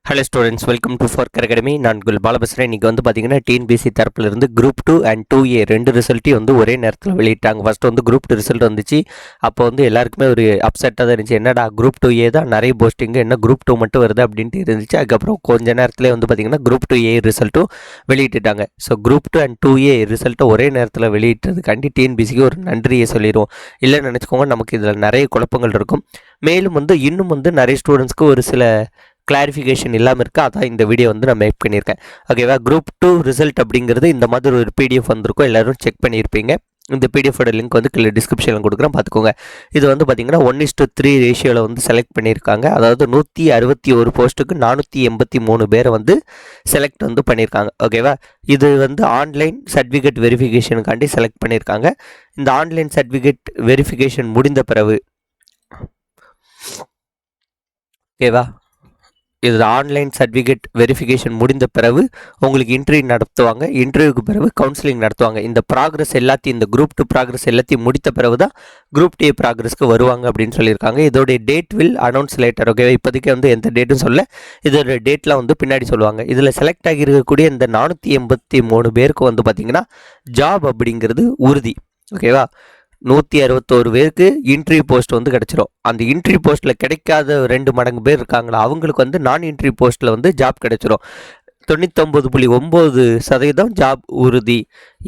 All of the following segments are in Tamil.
ஹலோ ஸ்டூடெண்ட்ஸ், வெல்கம் டு ஃபார்க்கர் அகாடமி. நான் உங்கள் பாலபஸ்ரன். இன்றைக்கி வந்து பார்த்தீங்கன்னா டிஎன்பிசி தரப்புலேருந்து குரூப் 2 அண்ட் 2A ரெண்டு ரிசல்ட்டையும் வந்து ஒரே நேரத்தில் வெளியிட்டாங்க. ஃபஸ்ட்டு வந்து குரூப் 2 ரிசல்ட் வந்துச்சு. அப்போ வந்து எல்லாருக்குமே ஒரு அப்செட்டாக தான் இருந்துச்சு. என்னடா குரூப் 2A தான் நிறைய போஸ்டிங்கு, என்ன குரூப் 2 மட்டும் வருது அப்படின்ட்டு இருந்துச்சு. அதுக்கப்புறம் கொஞ்ச நேரத்தில் வந்து பார்த்திங்கன்னா குரூப் 2A ரிசல்ட்டும் வெளியிட்டுட்டாங்க. ஸோ குரூப் 2 அண்ட் 2A ரிசல்ட்டை ஒரே நேரத்தில் வெளியிட்டதுக்காண்டி டிஎன்பிசிக்கு ஒரு நன்றியை சொல்லிடுவோம். இல்லைன்னு நினச்சிக்கோங்க, நமக்கு இதில் நிறைய குழப்பங்கள் இருக்கும். மேலும் வந்து இன்னும் வந்து நிறைய ஸ்டூடெண்ட்ஸ்க்கு ஒரு சில கிளாரிஃபிகேஷன் இல்லாமல் இருக்குது. அதான் இந்த வீடியோ வந்து நான் மேக் பண்ணியிருக்கேன். ஓகேவா? குரூப் 2 ரிசல்ட் அப்படிங்கிறது இந்த மாதிரி ஒரு பிடிஎஃப் வந்திருக்கும், எல்லோரும் செக் பண்ணியிருப்பீங்க. இந்த பிடிஎஃபோட லிங்க் வந்து கீழே டிஸ்கிரிப்ஷனில் கொடுக்குறேன், பார்த்துக்கோங்க. இது வந்து பார்த்திங்கன்னா 1:3 ரேஷியோவில் வந்து செலக்ட் பண்ணியிருக்காங்க. அதாவது 161 போஸ்ட்டுக்கு 483 பேரை வந்து செலக்ட் வந்து பண்ணியிருக்காங்க. ஓகேவா? இது வந்து ஆன்லைன் சர்டிஃபிகேட் வெரிஃபிகேஷனுக்காண்டி செலக்ட் பண்ணியிருக்காங்க. இந்த ஆன்லைன் சர்டிஃபிகேட் வெரிஃபிகேஷன் முடிந்த பிறகு, ஓகேவா, இது ஆன்லைன் சர்டிஃபிகேட் வெரிஃபிகேஷன் முடிந்த பிறகு உங்களுக்கு இன்டர்வியூ நடத்துவாங்க. இன்டர்வியூக்கு பிறகு கவுன்சிலிங் நடத்துவாங்க. இந்த ப்ராக்ரஸ் எல்லாத்தையும், இந்த குரூப் 2 ப்ராக்ரஸ் எல்லாத்தையும் முடித்த பிறகு தான் குரூப் டி ப்ராக்ரஸ்க்கு வருவாங்க அப்படின்னு சொல்லியிருக்காங்க. இதோடைய டேட் வில் அனௌன்ஸ் லேட்டர். ஓகேவா? இப்போதைக்கு வந்து எந்த டேட்டும் சொல்ல, இதோட டேட்லாம் வந்து பின்னாடி சொல்லுவாங்க. இதில் செலக்ட் ஆகியிருக்கக்கூடிய இந்த 483 பேருக்கு வந்து பார்த்திங்கன்னா ஜாப் அப்படிங்கிறது உறுதி. ஓகேவா? 161 பேருக்கு இன்டர்வியூ போஸ்ட் வந்து கிடச்சிரும். அந்த இன்டர்வியூ போஸ்ட்டில் கிடைக்காத 2 மடங்கு பேர் இருக்காங்களா, அவங்களுக்கு வந்து நான் இன்டர்வியூ போஸ்ட்டில் வந்து ஜாப் கிடச்சிரும். 99.9% ஜாப் உறுதி.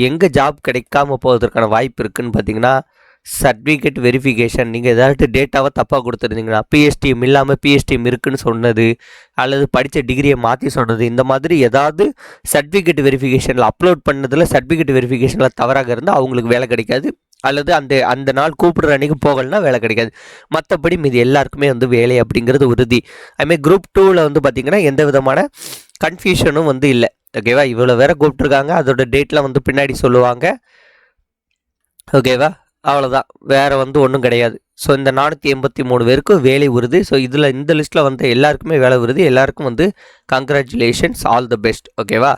எங்கே ஜாப் கிடைக்காம போவதற்கான வாய்ப்பு இருக்குதுன்னு பார்த்தீங்கன்னா, சர்டிஃபிகேட் வெரிஃபிகேஷன். நீங்கள் ஏதாட்டு டேட்டாவை தப்பாக கொடுத்துருந்தீங்கன்னா, பிஎஸ்டிஎம் இல்லாமல் பிஎஸ்டிஎம் இருக்குன்னு சொன்னது, அல்லது படித்த டிகிரியை மாற்றி சொன்னது, இந்த மாதிரி ஏதாவது சர்டிஃபிகேட் வெரிஃபிகேஷனில் அப்லோட் பண்ணதில் சர்டிஃபிகேட் வெரிஃபிகேஷனில் தவறாக இருந்தால் அவங்களுக்கு வேலை கிடைக்காது. அல்லது அந்த நாள் கூப்பிடுற அன்றைக்கி போகலன்னா வேலை கிடைக்காது. மற்றபடி மீது எல்லாருக்குமே வந்து வேலை அப்படிங்கிறது உறுதி. அதுமாதிரி குரூப் 2வில் வந்து பார்த்திங்கன்னா எந்த விதமான கன்ஃபியூஷனும் வந்து இல்லை. ஓகேவா? இவ்வளோ வேற கூப்பிட்ருக்காங்க, அதோட டேட்லாம் வந்து பின்னாடி சொல்லுவாங்க. ஓகேவா? அவ்வளோதான், வேறு வந்து ஒன்றும் கிடையாது. ஸோ இந்த 483 பேருக்கு வேலை உறுதி. ஸோ இதில் இந்த லிஸ்ட்டில் வந்து எல்லாருக்குமே வேலை உறுதி. எல்லாருக்கும் வந்து கங்க்ராச்சுலேஷன்ஸ், ஆல் த பெஸ்ட். ஓகேவா?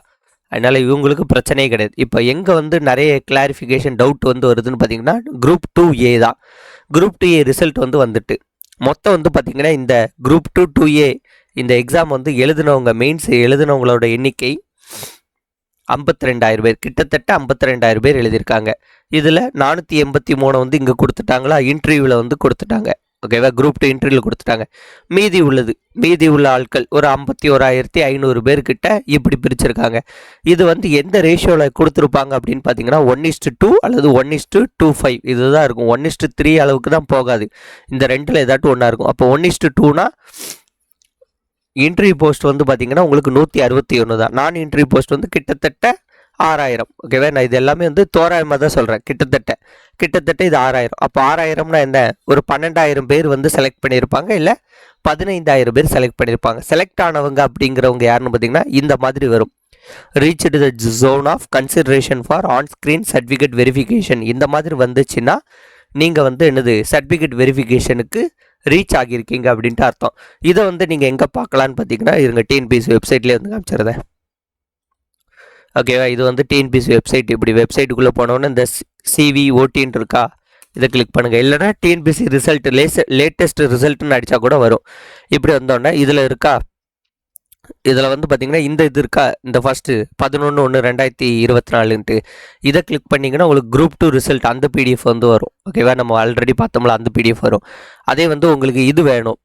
அதனால் இவங்களுக்கு பிரச்சனையே கிடையாது. இப்போ எங்கே வந்து நிறைய கிளாரிஃபிகேஷன் டவுட் வந்து வருதுன்னு பார்த்தீங்கன்னா, குரூப் 2A தான். குரூப் 2A ரிசல்ட் வந்து வந்துட்டு மொத்தம் வந்து பார்த்திங்கன்னா இந்த குரூப் 2 2A இந்த எக்ஸாம் வந்து எழுதினவங்க, மெயின்ஸ் எழுதினவங்களோட எண்ணிக்கை 52,000 பேர், கிட்டத்தட்ட 52,000 பேர் எழுதியிருக்காங்க. இதில் 483 வந்து இங்கே கொடுத்துட்டாங்களா, இன்டர்வியூவில் வந்து கொடுத்துட்டாங்க. ஓகேவா? குரூப் 2 இன்டர்வியூவில் கொடுத்துட்டாங்க. மீதி உள்ள ஆட்கள் ஒரு 51,500 பேர்கிட்ட இப்படி பிரிச்சிருக்காங்க. இது வந்து எந்த ரேஷியோவில் கொடுத்துருப்பாங்க அப்படின்னு பார்த்தீங்கன்னா 1:2 அல்லது 1:25 இதுதான் இருக்கும். 1:3 அளவுக்கு தான் போகாது. இந்த ரெண்டில் ஏதாட்டும் ஒன்றா இருக்கும். அப்போ 1:2னா இன்டர்வியூ போஸ்ட் வந்து பார்த்திங்கன்னா உங்களுக்கு 161 தான். நான் இன்டர்வியூ போஸ்ட் வந்து கிட்டத்தட்ட 6,000. ஓகேவா? நான் இது எல்லாமே வந்து தோராயமாக தான் சொல்கிறேன். கிட்டத்தட்ட இது 6,000. அப்போ 6,000னா என்ன, ஒரு 12,000 பேர் வந்து செலக்ட் பண்ணியிருப்பாங்க, இல்லை 15,000 பேர் செலக்ட் பண்ணியிருப்பாங்க. செலக்ட் ஆனவங்க அப்படிங்கிறவங்க யாருன்னு பார்த்தீங்கன்னா இந்த மாதிரி வரும். Reached the zone of consideration for on screen certificate verification. இந்த மாதிரி வந்துச்சுன்னா நீங்கள் வந்து என்னது, சர்டிஃபிகேட் வெரிஃபிகேஷனுக்கு ரீச் ஆகியிருக்கீங்க அப்படின்ட்டு அர்த்தம். இதை வந்து நீங்கள் எங்கே பார்க்கலான்னு பார்த்தீங்கன்னா, இருங்க டிஎன்பிசி வெப்சைட்லேயே வந்து காமிச்சிருந்தேன். ஓகேவா? இது வந்து டிஎன்பிசி வெப்சைட். இப்படி வெப்சைட்டுக்குள்ளே போனோன்னு இந்த CVOTன்னு இருக்கா, இதை கிளிக் பண்ணுங்கள். இல்லைனா டிஎன்பிசி ரிசல்ட் லேட்டஸ்ட் ரிசல்ட்டுன்னு அடித்தா கூட வரும். இப்படி வந்தோடனே இதில் இருக்கா, இதில் வந்து பார்த்திங்கன்னா இந்த இது இருக்கா, இந்த ஃபஸ்ட்டு 11/1/2024ன்ட்டு இதை கிளிக் பண்ணிங்கன்னா உங்களுக்கு குரூப் 2 ரிசல்ட் அந்த பிடிஎஃப் வந்து வரும். ஓகேவா? நம்ம ஆல்ரெடி பார்த்தோம்ல, அந்த பிடிஎஃப் வரும். அதே வந்து உங்களுக்கு இது வேணும்,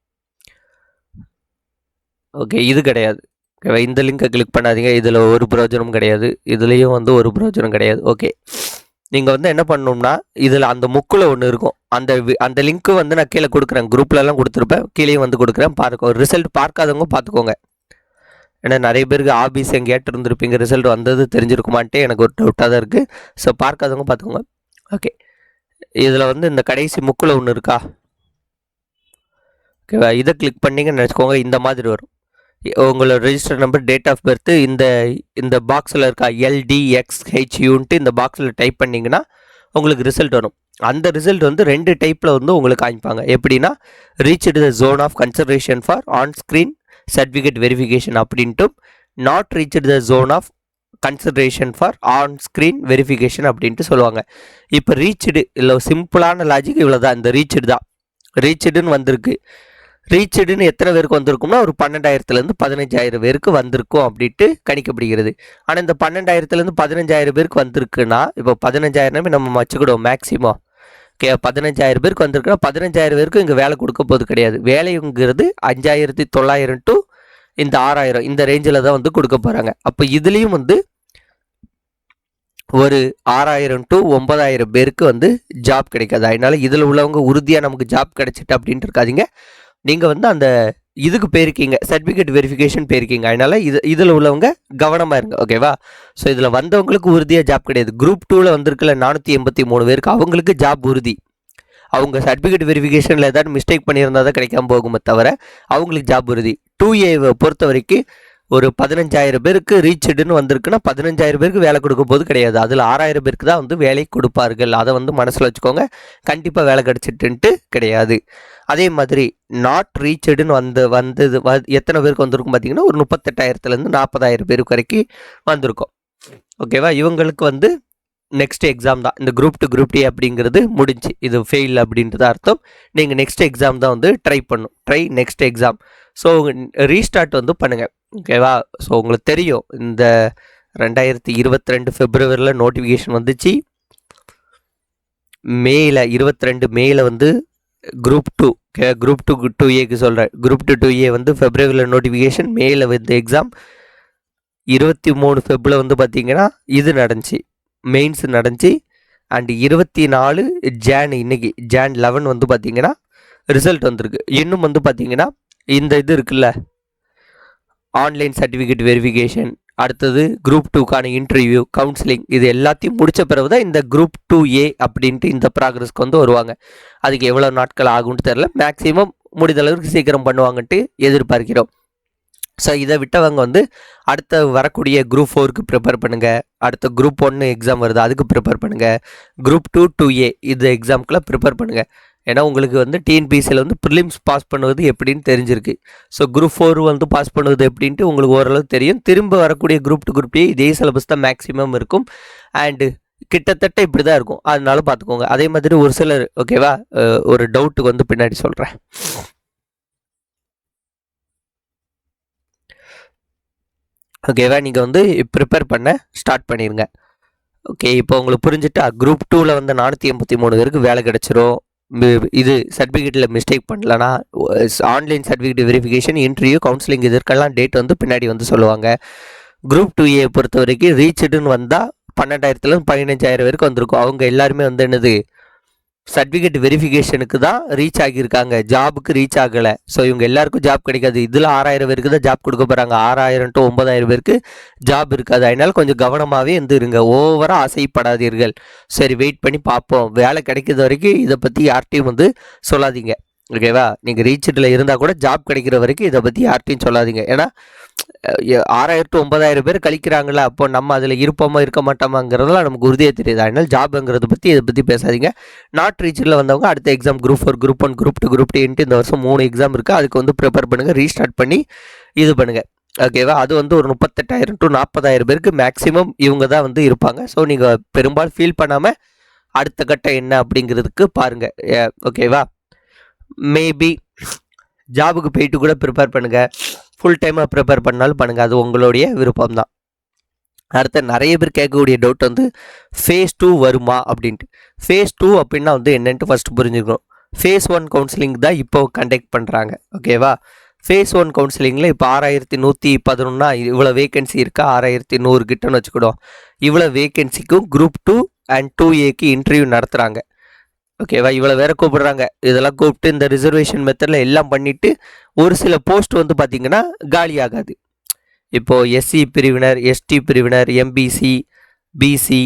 ஓகே, இது கிடையாது. ஓகேவா? இந்த லிங்கை கிளிக் பண்ணாதீங்க, இதில் ஒரு பிரயோஜனமும் கிடையாது, இதுலேயும் வந்து ஒரு பிரயோஜனம் கிடையாது. ஓகே, நீங்கள் வந்து என்ன பண்ணணும்னா, இதில் அந்த முக்கில் ஒன்று இருக்கும், அந்த லிங்க்கு வந்து நான் கீழே கொடுக்குறேன், குரூப்லலாம் கொடுத்துருப்பேன், கீழேயும் வந்து கொடுக்குறேன், பாருங்க. ரிசல்ட் பார்க்காதவங்க பார்த்துக்கோங்க. ஏன்னா நிறைய பேருக்கு ஆபீஸ் எங்கேயாட்டு இருந்திருப்பீங்க, ரிசல்ட் வந்தது தெரிஞ்சிருக்குமான்ட்டு எனக்கு ஒரு டவுட்டாக தான் இருக்குது. ஸோ பார்க்காதவங்க பார்த்துக்கோங்க. ஓகே, இதில் வந்து இந்த கடைசி முக்கில் ஒன்று இருக்கா, ஓகேவா? இதை கிளிக் பண்ணிங்கன்னு நினச்சிக்கோங்க, இந்த மாதிரி வரும். உங்களோட register number, date of birth இந்த பாக்ஸில் இருக்கா, LDXHUன்ட்டு இந்த பாக்ஸில் டைப் பண்ணிங்கன்னா உங்களுக்கு ரிசல்ட் வரும். அந்த ரிசல்ட் வந்து 2 டைப்பில் வந்து உங்களுக்கு காமிப்பாங்க. எப்படின்னா, reached the zone of consideration for on screen certificate verification அப்படின்ட்டும், not reached the zone of consideration for on screen verification அப்படின்ட்டு சொல்லுவாங்க. இப்போ ரீச்டு இல்லை, சிம்பிளான லாஜிக் இவ்வளோ தான். இந்த ரீச்டு தான், ரீச்டுன்னு வந்திருக்கு. ரீச்சடுன்னு எத்தனை பேருக்கு வந்திருக்கும்னா ஒரு 12,000லேருந்து 15,000 பேருக்கு வந்திருக்கும் அப்படின்ட்டு கணிக்கப்படுகிறது. ஆனால் இந்த 12,000லேருந்து 15,000 பேருக்கு வந்திருக்குன்னா இப்போ 15,000 நம்ம வச்சுக்கிடுவோம் மேக்ஸிமம். ஓகே, 15,000 பேருக்கு வந்திருக்குன்னா 15,000 பேருக்கு இங்கே வேலை கொடுக்க போது கிடையாது. வேலைங்கிறது 5,900 டு இந்த 6,000 இந்த ரேஞ்சில் தான் வந்து கொடுக்க போகிறாங்க. அப்போ இதுலேயும் வந்து ஒரு 6,000 டு 9,000 பேருக்கு வந்து ஜாப் கிடைக்காது. அதனால இதில் உள்ளவங்க உறுதியாக நமக்கு ஜாப் கிடைச்சிட்டு அப்படின்ட்டு இருக்காதிங்க. நீங்கள் வந்து அந்த இதுக்கு போயிருக்கீங்க, சர்டிஃபிகேட் வெரிஃபிகேஷன் போயிருக்கீங்க. அதனால இதில் உள்ளவங்க கவனமாக இருங்க. ஓகேவா? ஸோ இதில் வந்தவங்களுக்கு உறுதியாக ஜாப் கிடையாது. குரூப் 2ல் வந்திருக்குல்ல 483 பேருக்கு அவங்களுக்கு ஜாப் உறுதி. அவங்க சர்டிஃபிகேட் வெரிஃபிகேஷனில் ஏதாவது மிஸ்டேக் பண்ணியிருந்தால் தான் கிடைக்காம போகுமே தவிர அவங்களுக்கு ஜாப் உறுதி. 2A பொறுத்த வரைக்கும் ஒரு 15,000 பேருக்கு ரீச்சடுன்னு வந்திருக்குன்னா 15,000 பேருக்கு வேலை கொடுக்க போது கிடையாது. அதில் 6,000 பேருக்கு தான் வந்து வேலை கொடுப்பார்கள். அதை வந்து மனசில் வச்சுக்கோங்க. கண்டிப்பாக வேலை கிடச்சிட்டுன்ட்டு கிடையாது. அதே மாதிரி நாட் ரீச்சடுன்னு வந்தது எத்தனை பேருக்கு வந்திருக்கும் பார்த்தீங்கன்னா ஒரு 38,000லேருந்து 40,000 பேருக்கு வரைக்கும் வந்திருக்கும். ஓகேவா? இவங்களுக்கு வந்து நெக்ஸ்ட் எக்ஸாம் தான். இந்த குரூப் 2 குரூப் டி அப்படிங்கிறது முடிஞ்சு, இது ஃபெயில் அப்படின்றது அர்த்தம். நீங்கள் நெக்ஸ்ட் எக்ஸாம் தான் வந்து try next exam. So restart வந்து பண்ணுங்கள். ஓகேவா? ஸோ உங்களுக்கு தெரியும் இந்த 2022 பிப்ரவரியில் நோட்டிஃபிகேஷன் வந்துச்சு. மேல 22 மேல வந்து குரூப் 2 குரூப் 2A சொல்கிறேன். குரூப் 2A வந்து பிப்ரவரியில் நோட்டிஃபிகேஷன், மேல வந்து எக்ஸாம். 23 ஃபெப்ரில் வந்து பார்த்தீங்கன்னா இது நடந்துச்சு, மெயின்ஸ் நடந்துச்சு. அண்ட் 24 ஜான் இன்னைக்கு ஜான் 11 வந்து பார்த்தீங்கன்னா ரிசல்ட் வந்திருக்கு. இன்னும் வந்து பார்த்தீங்கன்னா இந்த இது இருக்குல்ல ஆன்லைன் சர்டிஃபிகேட் வெரிஃபிகேஷன், அடுத்தது குரூப் 2க்கான இன்டர்வியூ, கவுன்சிலிங், இது எல்லாத்தையும் முடித்த பிறகு தான் இந்த குரூப் 2A அப்படின்ட்டு இந்த ப்ராக்ரஸ்க்கு வந்து வருவாங்க. அதுக்கு எவ்வளோ நாட்கள் ஆகும்னு தெரில. மேக்ஸிமம் முடிந்தளவுக்கு சீக்கிரம் பண்ணுவாங்கன்ட்டு எதிர்பார்க்கிறோம். ஸோ இதை விட்டவங்க வந்து அடுத்த வரக்கூடிய குரூப் 4க்கு ப்ரிப்பேர் பண்ணுங்கள். அடுத்த குரூப் 1 எக்ஸாம் வருது, அதுக்கு ப்ரிப்பேர் பண்ணுங்கள். குரூப் 2A இது எக்ஸாம்க்குலாம் ப்ரிப்பேர் பண்ணுங்கள். ஏன்னா உங்களுக்கு வந்து டிஎன்பிசியில் வந்து ப்ரிலிம்ஸ் பாஸ் பண்ணுவது எப்படின்னு தெரிஞ்சிருக்கு. ஸோ குரூப் 4 வந்து பாஸ் பண்ணுவது எப்படின்ட்டு உங்களுக்கு ஓரளவு தெரியும். திரும்ப வரக்கூடிய குரூப் 2 குரூப் A இதே சிலபஸ் தான் மேக்ஸிமம் இருக்கும். அண்டு கிட்டத்தட்ட இப்படி தான் இருக்கும். அதனால பார்த்துக்கோங்க. அதே மாதிரி ஒரு சிலர் ஓகேவா, ஒரு டவுட்டுக்கு வந்து பின்னாடி சொல்கிறேன். ஓகேவா? நீங்கள் வந்து ப்ரிப்பேர் பண்ண ஸ்டார்ட் பண்ணிடுங்க. ஓகே, இப்போ உங்களுக்கு புரிஞ்சுட்டா குரூப் 2ல் வந்து 483 பேருக்கு வேலை கிடச்சிரும். இது சர்டிஃபிகேட்டில் மிஸ்டேக் பண்ணலன்னா online certificate verification, interview, counselling இதற்கெல்லாம் டேட் வந்து பின்னாடி வந்து சொல்லுவாங்க. குரூப் 2A பொறுத்த வரைக்கும் ரீச்சடுன்னு வந்தால் 12,000லேருந்து 15,000 பேருக்கு வந்திருக்கும். அவங்க எல்லாருமே வந்து என்னது சர்டிஃபிகேட் வெரிஃபிகேஷனுக்கு தான் ரீச் ஆகியிருக்காங்க, ஜாபுக்கு ரீச் ஆகலை. ஸோ இவங்க எல்லாருக்கும் ஜாப் கிடைக்காது. இதில் 6,000 பேருக்கு தான் ஜாப் கொடுக்க போகிறாங்க. 6,000 டு 9,000 பேருக்கு ஜாப் இருக்காது. அதனால் கொஞ்சம் கவனமாகவே இருங்க. ஓவராக ஆசைப்படாதீர்கள். சரி, வெயிட் பண்ணி பார்ப்போம், வேலை கிடைக்கிற வரைக்கும் இதை பற்றி யார்ட்டையும் வந்து சொல்லாதீங்க. ஓகேவா? நீங்கள் ரீச்சடில் இருந்தால் கூட ஜாப் கிடைக்கிற வரைக்கும் இதை பற்றி யார்ட்டையும் சொல்லாதீங்க. ஏன்னா 6,000 டு 9,000 பேர் கழிக்கிறாங்களா, அப்போ நம்ம அதில் இருப்போமா இருக்க மாட்டோமாங்கிறதுலாம் நமக்கு உறுதியாக தெரியுது. அதனால் ஜாப்ங்கிறத பற்றி இதை பற்றி பேசாதீங்க. நாட் ரீச்சடில் வந்தவங்க அடுத்த exam group 4 group 1 group 2 group 2 இந்த வருஷம் 3 எக்ஸாம் இருக்குது. அதுக்கு வந்து ப்ரிப்பேர் பண்ணுங்கள், ரீஸ்டார்ட் பண்ணி இது பண்ணுங்கள். ஓகேவா? அது வந்து ஒரு 38,000 டு 40,000 பேருக்கு மேக்ஸிமம் இவங்க தான் வந்து இருப்பாங்க. ஸோ நீங்கள் பெரும்பாலும் ஃபீல் பண்ணாமல் அடுத்த கட்டம் என்ன அப்படிங்கிறதுக்கு பாருங்கள். ஓகேவா? மேபி ஜாபுக்கு போயிட்டு கூட ப்ரிப்பேர் பண்ணுங்கள், ஃபுல் டைமாக ப்ரிப்பேர் பண்ணாலும் பண்ணுங்கள். அது உங்களுடைய விருப்பம் தான். அடுத்த நிறைய பேர் கேட்கக்கூடிய டவுட் வந்து ஃபேஸ் 2 வருமா அப்படின்ட்டு. ஃபேஸ் 2 அப்படின்னா வந்து என்னென்ட்டு ஃபஸ்ட்டு புரிஞ்சுக்கணும். ஃபேஸ் 1 கவுன்சிலிங் தான் இப்போ கண்டக்ட் பண்ணுறாங்க. ஓகேவா? ஃபேஸ் 1 கவுன்சிலிங்கில் இப்போ 6,111 இவ்வளோ வேகன்சி இருக்கா, 6,100 கிட்டன்னு வச்சுக்கிடும். இவ்வளோ வேகன்சிக்கும் குரூப் 2 அண்ட் 2Aக்கு இன்டர்வியூ நடத்துகிறாங்க. ஓகேவா? இவ்வளோ வேற கூப்பிடுறாங்க. இதெல்லாம் கூப்பிட்டு இந்த ரிசர்வேஷன் மெத்தடில் எல்லாம் பண்ணிவிட்டு ஒரு சில போஸ்ட் வந்து பார்த்திங்கன்னா காலி ஆகாது. இப்போது எஸ்சி பிரிவினர், எஸ்டி பிரிவினர், எம்பிசி, பிசி,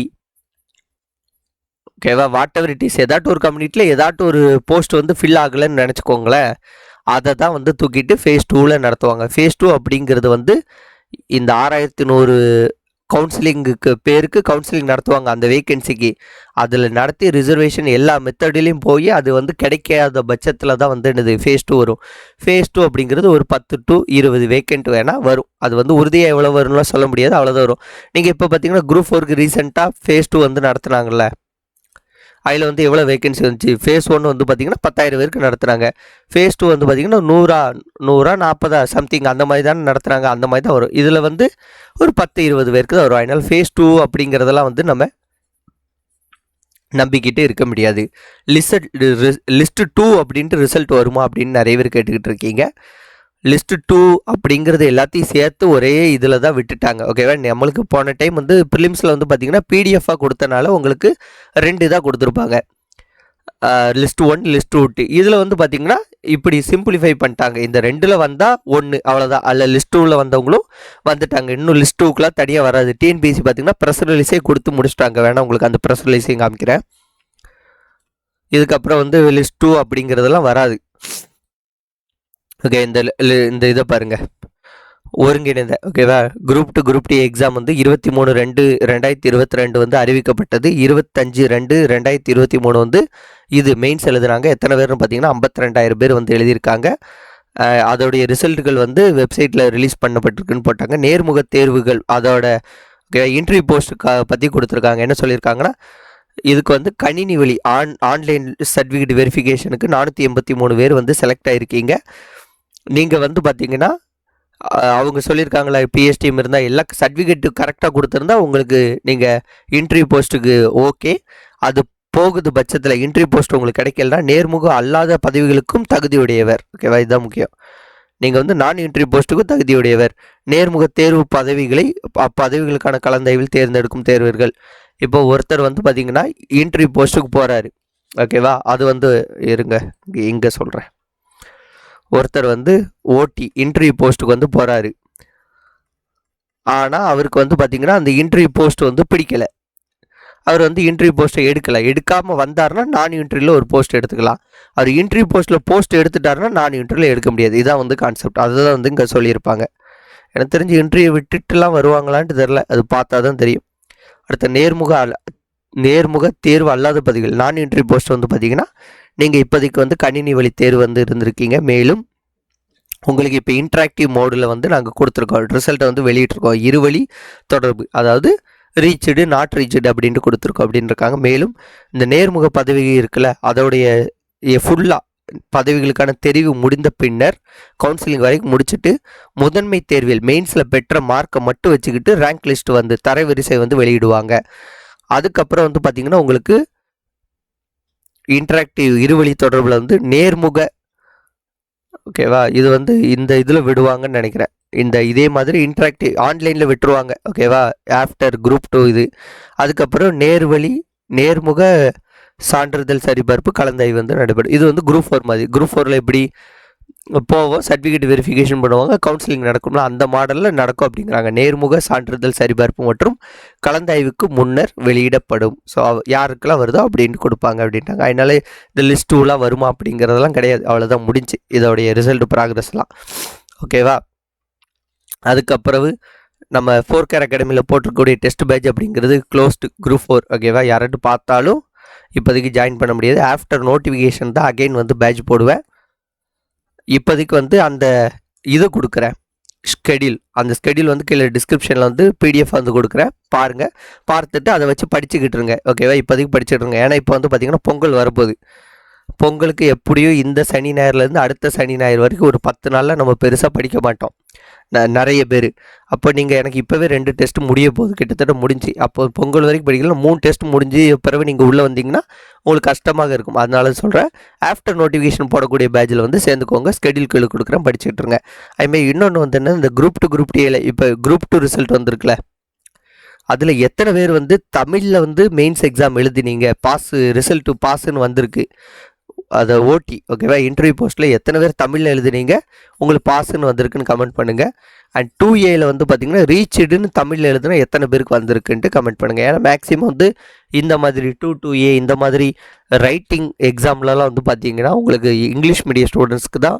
ஓகேவா, வாட் எவர் இட் இஸ், ஏதாட்டும் ஒரு கம்யூனிட்டியில் ஏதாட்டும் ஒரு போஸ்ட் வந்து ஃபில் ஆகலைன்னு நினச்சிக்கோங்களேன். அதை தான் வந்து தூக்கிட்டு ஃபேஸ் 2ல் நடத்துவாங்க. ஃபேஸ் 2 அப்படிங்கிறது வந்து இந்த 6,100 கவுன்சிலிங்குக்கு பேருக்கு கவுன்சிலிங் நடத்துவாங்க அந்த வேகன்சிக்கு. அதில் நடத்தி ரிசர்வேஷன் எல்லா மெத்தட்லேயும் போய் அது வந்து கிடைக்காத பட்சத்தில் தான் வந்து என்னது ஃபேஸ் 2 வரும். ஃபேஸ் 2 அப்படிங்கிறது ஒரு 10 டு 20 வேக்கண்ட் வேணால் வரும். அது வந்து உறுதியாக எவ்வளோ வரும்லாம் சொல்ல முடியாது, அவ்வளோதான் வரும். நீங்கள் இப்போ பார்த்தீங்கன்னா குரூப் 4க்கு ரீசெண்டாக ஃபேஸ் 2 வந்து நடத்துனாங்கல்ல, அதில் வந்து எவ்வளோ வேகன்சி வந்துச்சு. ஃபேஸ் 1 வந்து பார்த்திங்கன்னா 10,000 பேருக்கு நடத்துகிறாங்க. ஃபேஸ் 2 வந்து பார்த்திங்கன்னா 100 40 சம்திங் அந்த மாதிரி தானே நடத்துகிறாங்க. அந்த மாதிரி தான் வரும். இதில் வந்து ஒரு 10-20 பேருக்கு தான் வரும். அதனால் ஃபேஸ் 2 அப்படிங்கிறதெல்லாம் வந்து நம்ம நம்பிக்கிட்டு இருக்க முடியாது. லிஸ்ட்டு 2 அப்படின்ட்டு ரிசல்ட் வருமா அப்படின்னு நிறைய பேர் கேட்டுக்கிட்டு இருக்கீங்க. லிஸ்ட்டு 2 அப்படிங்கிறது எல்லாத்தையும் சேர்த்து ஒரே இதில் தான் விட்டுட்டாங்க. ஓகேவா. நம்மளுக்கு போன டைம் வந்து ப்ரிலிம்ஸில் வந்து பார்த்திங்கன்னா பிடிஎஃபாக கொடுத்தனால உங்களுக்கு 2 தான் கொடுத்துருப்பாங்க. List 1 list 2. இதில் வந்து பார்த்திங்கன்னா இப்படி சிம்பிளிஃபை பண்ணிட்டாங்க. இந்த 2ல் வந்தால் 1 அவ்வளோதான். அதில் லிஸ்ட் 2ல் வந்தவங்களும் வந்துட்டாங்க. இன்னும் லிஸ்ட் 2க்குலாம் தனியாக வராது. டிஎன்பிஎஸ்சி பார்த்திங்கன்னா ப்ரெஸ் ரிலீஸே கொடுத்து முடிச்சிட்டாங்க. வேணால் உங்களுக்கு அந்த ப்ரெஸ் ரிலீஸையும் காமிக்கிறேன். இதுக்கப்புறம் வந்து லிஸ்ட் 2 அப்படிங்கிறதெல்லாம் வராது. ஓகே. இந்த இதை பாருங்கள், ஒருங்கிணைந்த ஓகேவா குரூப் 2 குரூப் டி எக்ஸாம் வந்து 23/2/2022 வந்து அறிவிக்கப்பட்டது. 25/2/2023 வந்து இது மெயின்ஸ் எழுதுனாங்க. எத்தனை பேர்னு பார்த்தீங்கன்னா 52,000 பேர் வந்து எழுதியிருக்காங்க. அதோடைய ரிசல்ட்டுகள் வந்து வெப்சைட்டில் ரிலீஸ் பண்ணப்பட்டிருக்குன்னு போட்டாங்க. நேர்முக தேர்வுகள் அதோட இன்டர்வியூ போஸ்ட் பற்றி கொடுத்துருக்காங்க. என்ன சொல்லியிருக்காங்கன்னா, இதுக்கு வந்து கணினி வழி ஆன்லைன் சர்டிஃபிகேட் வெரிஃபிகேஷனுக்கு 483 பேர் வந்து செலக்ட் ஆகிருக்கீங்க. நீங்கள் வந்து பார்த்தீங்கன்னா அவங்க சொல்லியிருக்காங்களா, பிஎஸ்டிஎம் இருந்தால் எல்லா சர்டிஃபிகேட்டு கரெக்டாக கொடுத்துருந்தா உங்களுக்கு நீங்கள் இன்டர்வியூ போஸ்ட்டுக்கு ஓகே. அது போகுது பட்சத்தில் இன்டர்வியூ போஸ்ட் உங்களுக்கு கிடைக்கலனா நேர்முகம் அல்லாத பதவிகளுக்கும் தகுதியுடையவர். ஓகேவா. இதுதான் முக்கியம். நீங்கள் வந்து நான் இன்டர்வியூ போஸ்ட்டுக்கும் தகுதியுடையவர். நேர்முக தேர்வு பதவிகளுக்கான கலந்தாய்வில் தேர்ந்தெடுக்கும் தேர்வர்கள். இப்போ ஒருத்தர் வந்து பார்த்திங்கன்னா இன்டர்வியூ போஸ்ட்டுக்கு போகிறாரு. ஓகேவா. அது வந்து இருங்க இங்கே சொல்கிறேன். ஒருத்தர் வந்து ஓடி இன்டர்வியூ போஸ்ட்டுக்கு வந்து போகிறாரு. ஆனால் அவருக்கு வந்து பார்த்திங்கன்னா அந்த இன்டர்வியூ போஸ்ட் வந்து பிடிக்கலை. அவர் வந்து இன்டர்வியூ போஸ்ட்டை எடுக்காமல் வந்தார்னா நான் இன்டர்வியூவில் ஒரு போஸ்ட் எடுத்துக்கலாம். அவர் இன்டர்வியூ போஸ்ட் எடுத்துட்டாருன்னா நான் இன்டர்வியூவில் எடுக்க முடியாது. இதான் வந்து கான்செப்ட். அதுதான் வந்து இங்கே சொல்லியிருப்பாங்க. எனக்கு தெரிஞ்சு இன்டர்வியூ விட்டுட்டுலாம் வருவாங்களான்ட்டு தெரில. அது பார்த்தா தான் தெரியும். அடுத்த நேர்முக தேர்வு அல்லாத பதவிகள் நான் இன்டர்வியூ போஸ்ட் வந்து பார்த்திங்கன்னா நீங்கள் இப்போதைக்கு வந்து கணினி வழி தேர்வு வந்து இருந்திருக்கீங்க. மேலும் உங்களுக்கு இப்போ இன்ட்ராக்டிவ் மோடில் வந்து நாங்கள் கொடுத்துருக்கோம். ரிசல்ட்டை வந்து வெளியிட்டிருக்கோம். இருவழி தொடர்பு, அதாவது ரீச்சடு நாட் ரீச்சடு அப்படின்ட்டு கொடுத்துருக்கோம் அப்படின்னு இருக்காங்க. மேலும் இந்த நேர்முக பதவி இருக்குல்ல, அதோடைய ஃபுல்லாக பதவிகளுக்கான தெரிவு முடிந்த பின்னர் கவுன்சிலிங் வரைக்கும் முடிச்சுட்டு முதன்மை தேர்வில் மெயின்ஸில் பெற்ற மார்க்கை மட்டும் வச்சுக்கிட்டு ரேங்க் லிஸ்ட் வந்து தரவரிசை வந்து வெளியிடுவாங்க. அதுக்கப்புறம் வந்து பார்த்திங்கன்னா உங்களுக்கு இன்ட்ராக்டிவ் இருவழி தொடர்பில் வந்து நேர்முக ஓகேவா. இது வந்து இந்த இதில் விடுவாங்கன்னு நினைக்கிறேன். இதே மாதிரி இன்ட்ராக்டிவ் ஆன்லைனில் விட்டுருவாங்க. ஓகேவா. ஆஃப்டர் குரூப் 2 இது. அதுக்கப்புறம் நேர்முக சான்றிதழ் சரிபார்ப்பு கலந்தாய்வு வந்து நடைபெறும். இது வந்து குரூப் 4 மாதிரி. குரூப் 4ல் எப்படி போவோம், சர்டிஃபிகேட் வெரிஃபிகேஷன் பண்ணுவாங்க, கவுன்சிலிங் நடக்கும்ல, அந்த மாடலில் நடக்கும் அப்படிங்கிறாங்க. நேர்முக சான்றிதழ் சரிபார்ப்பு மற்றும் கலந்தாய்வுக்கு முன்னர் வெளியிடப்படும். ஸோ யாருக்கெல்லாம் வருதோ அப்படின்ட்டு கொடுப்பாங்க அப்படின்ட்டாங்க. அதனால இந்த லிஸ்ட் 2லாம் வருமா அப்படிங்கிறதெல்லாம் கிடையாது. அவ்வளோதான், முடிஞ்சு இதோடைய ரிசல்ட் ப்ராக்ரஸ்லாம். ஓகேவா. அதுக்கப்புறம் நம்ம 4CARE அகாடமியில் போட்டிருக்கக்கூடிய டெஸ்ட் பேட்ச் அப்படிங்கிறது க்ளோஸ்டு குரூப் 4. ஓகேவா. யாராட்டும் பார்த்தாலும் இப்போதைக்கு ஜாயின் பண்ண முடியாது. ஆஃப்டர் நோட்டிஃபிகேஷன் தான் அகைன் வந்து பேட்ச் போடுவேன். இப்போதைக்கு வந்து அந்த இது கொடுக்குறேன் ஸ்கெடியூல். அந்த ஸ்கெடியூல் வந்து கீழே டிஸ்கிரிப்ஷனில் வந்து பிடிஎஃப் வந்து கொடுக்குறேன். பாருங்கள், பார்த்துட்டு அதை வச்சு படிச்சுக்கிட்டு இருங்க. ஓகேவா. இப்போதைக்கு படிச்சுட்டு இருங்க. ஏன்னா இப்போ வந்து பார்த்திங்கன்னா பொங்கல் வரப்போகுது. பொங்கலுக்கு எப்படியும் இந்த சனி ஞாயிறுலேருந்து அடுத்த சனி ஞாயிறு வரைக்கும் ஒரு 10 நாளில் நம்ம பெருசாக படிக்க மாட்டோம் நிறைய பேர். அப்போ நீங்கள் எனக்கு இப்போவே 2 டெஸ்ட் முடிய போகுது, கிட்டத்தட்ட முடிஞ்சு. அப்போ பொங்கல் வரைக்கும் படிக்கலாம். 3 டெஸ்ட் முடிஞ்சு பிறகு நீங்கள் உள்ளே வந்தீங்கன்னா உங்களுக்கு கஷ்டமாக இருக்கும். அதனால சொல்கிறேன், ஆஃப்டர் நோட்டிஃபிகேஷன் போடக்கூடிய பேட்சில் வந்து சேர்ந்துக்கோங்க. ஸ்கெடியூல் கீழே கொடுக்குறேன், படிச்சுட்டுருங்க. அதுமாதிரி இன்னொன்று வந்து என்ன, இந்த குரூப் 2 குரூப் டியில் இப்போ குரூப் 2 ரிசல்ட் வந்திருக்குல்ல, அதில் எத்தனை பேர் வந்து தமிழில் வந்து மெயின்ஸ் எக்ஸாம் எழுதினீங்க, ரிசல்ட்டு பாஸுன்னு வந்திருக்கு, அதை ஓடி. ஓகேவா. இன்டர்வியூ போஸ்ட்டில் எத்தனை பேர் தமிழில் எழுதுனீங்க, உங்களுக்கு பாஸ்ன்னு வந்திருக்குன்னு கமெண்ட் பண்ணுங்கள். அண்ட் 2Aயில் வந்து பார்த்திங்கன்னா ரீச்சடுன்னு தமிழில் எழுதுனா எத்தனை பேருக்கு வந்திருக்குன்ட்டு கமெண்ட் பண்ணுங்கள். ஏன்னா மேக்ஸிமம் வந்து இந்த மாதிரி 2A இந்த மாதிரி ரைட்டிங் எக்ஸாம்லலாம் வந்து பார்த்திங்கன்னா உங்களுக்கு இங்கிலீஷ் மீடியம் ஸ்டூடெண்ட்ஸ்க்கு தான்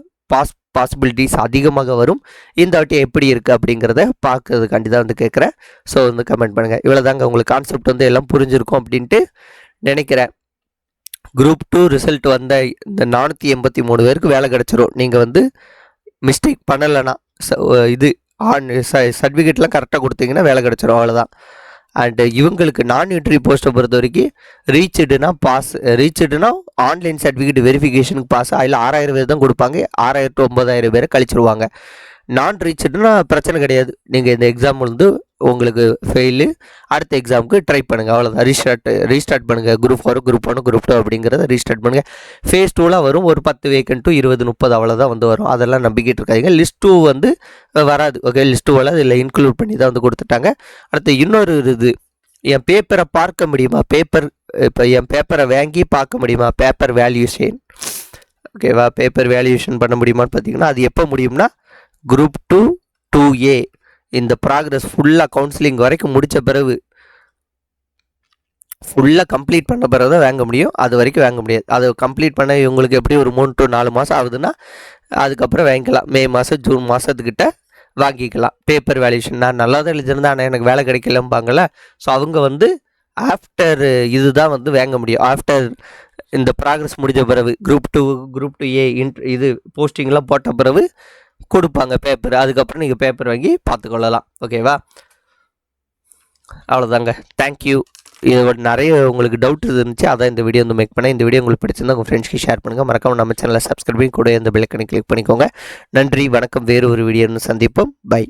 பாசிபிலிட்டிஸ் அதிகமாக வரும். இந்த வாட்டி எப்படி இருக்குது அப்படிங்கிறத பார்க்கறதுக்காண்டி தான் வந்து கேட்குறேன். ஸோ வந்து கமெண்ட் பண்ணுங்கள். இவ்வளோ தாங்க, உங்களுக்கு கான்செப்ட் வந்து எல்லாம் புரிஞ்சிருக்கும் அப்படின்ட்டு நினைக்கிறேன். குரூப் 2 ரிசல்ட் வந்த இந்த 483 பேருக்கு வேலை கிடச்சிரும். நீங்கள் வந்து மிஸ்டேக் பண்ணலைன்னா இது சர்டிஃபிகேட்லாம் கரெக்டாக கொடுத்தீங்கன்னா வேலை கிடச்சிரும். அவ்வளோதான். அண்டு இவங்களுக்கு நான் என்ட்ரி போஸ்ட்டை பொறுத்த வரைக்கும் ரீச்டுனா பாஸ், ரீச்டுனா ஆன்லைன் சர்டிஃபிகேட் வெரிஃபிகேஷனுக்கு பாஸ். அதில் 6000 பேர் தான் கொடுப்பாங்க. 6000 to 9000 பேரை கழிச்சிடுவாங்க. நான் ரீச்டுனா பிரச்சனை கிடையாது. நீங்கள் இந்த எக்ஸாம் வந்து உங்களுக்கு ஃபெயிலு, அடுத்த எக்ஸாமுக்கு ட்ரை பண்ணுங்கள், அவ்வளோதான். ரீஸ்டார்ட் பண்ணுங்கள். குரூப் 4, குரூப் 1, குரூப் 2 அப்படிங்கிறத ரீஸ்டார்ட் பண்ணுங்கள். ஃபேஸ் 2லாம் வரும், ஒரு 10 வேக்கன்ட் 20, 30 அவ்வளோதான் வந்து வரும். அதெல்லாம் நம்பிக்கிட்டு இருக்காங்க. லிஸ்ட் 2 வந்து வராது. ஓகே, லிஸ்ட் 2 வராது, இதில் இன்க்ளூட் பண்ணி தான் வந்து கொடுத்துட்டாங்க. அடுத்து இன்னொரு இது, என் பேப்பரை பார்க்க முடியுமா? இப்போ என் பேப்பரை வாங்கி பார்க்க முடியுமா? பேப்பர் வேல்யூஷன், ஓகேவா? பேப்பர் வேல்யூஷன் பண்ண முடியுமான்னு பார்த்தீங்கன்னா அது எப்போ முடியும்னா குரூப் 2 2A இந்த ப்ராக்ரஸ் ஃபுல்லாக கவுன்சிலிங் வரைக்கும் முடித்த பிறகு, ஃபுல்லாக கம்ப்ளீட் பண்ண பிறகு தான் வாங்க முடியும். அது வரைக்கும் வாங்க முடியாது. அதை கம்ப்ளீட் பண்ண இவங்களுக்கு எப்படி ஒரு 3 to 4 மாதம் ஆகுதுன்னா அதுக்கப்புறம் வாங்கிக்கலாம். மே மாதம் ஜூன் மாதத்துக்கிட்ட வாங்கிக்கலாம். பேப்பர் வேல்யூஷன் நான் நல்லா தான் எழுதியிருந்தேன், ஆனால் எனக்கு வேலை கிடைக்கலம்பாங்கள்ல. ஸோ அவங்க வந்து ஆஃப்டர் இதுதான் வந்து வாங்க முடியும். ஆஃப்டர் இந்த ப்ராக்ரஸ் முடிஞ்ச பிறகு குரூப் 2A இது போஸ்டிங்லாம் போட்ட பிறகு கொடுப்பாங்க பேப்பர். அதுக்கப்புறம் நீங்கள் பேப்பர் வாங்கி பார்த்துக்கொள்ளலாம். ஓகேவா? அவ்வளோதாங்க. தேங்க்யூ. இதோட நிறைய உங்களுக்கு டவுட் இருந்துச்சு, அதான் இந்த வீடியோ வந்து மேக் பண்ணேன். இந்த வீடியோ உங்களுக்கு பிடிச்சிருந்தா உங்கள் ஃப்ரெண்ட்ஸ்க்கு ஷேர் பண்ணுங்கள். மறக்காம நம்ம சேனலை சப்ஸ்கிரைப் பண்ணி கூட இந்த பெல் ஐகானை கிளிக் பண்ணிக்கோங்க. நன்றி, வணக்கம். வேறு ஒரு வீடியோன்னு சந்திப்போம். பை.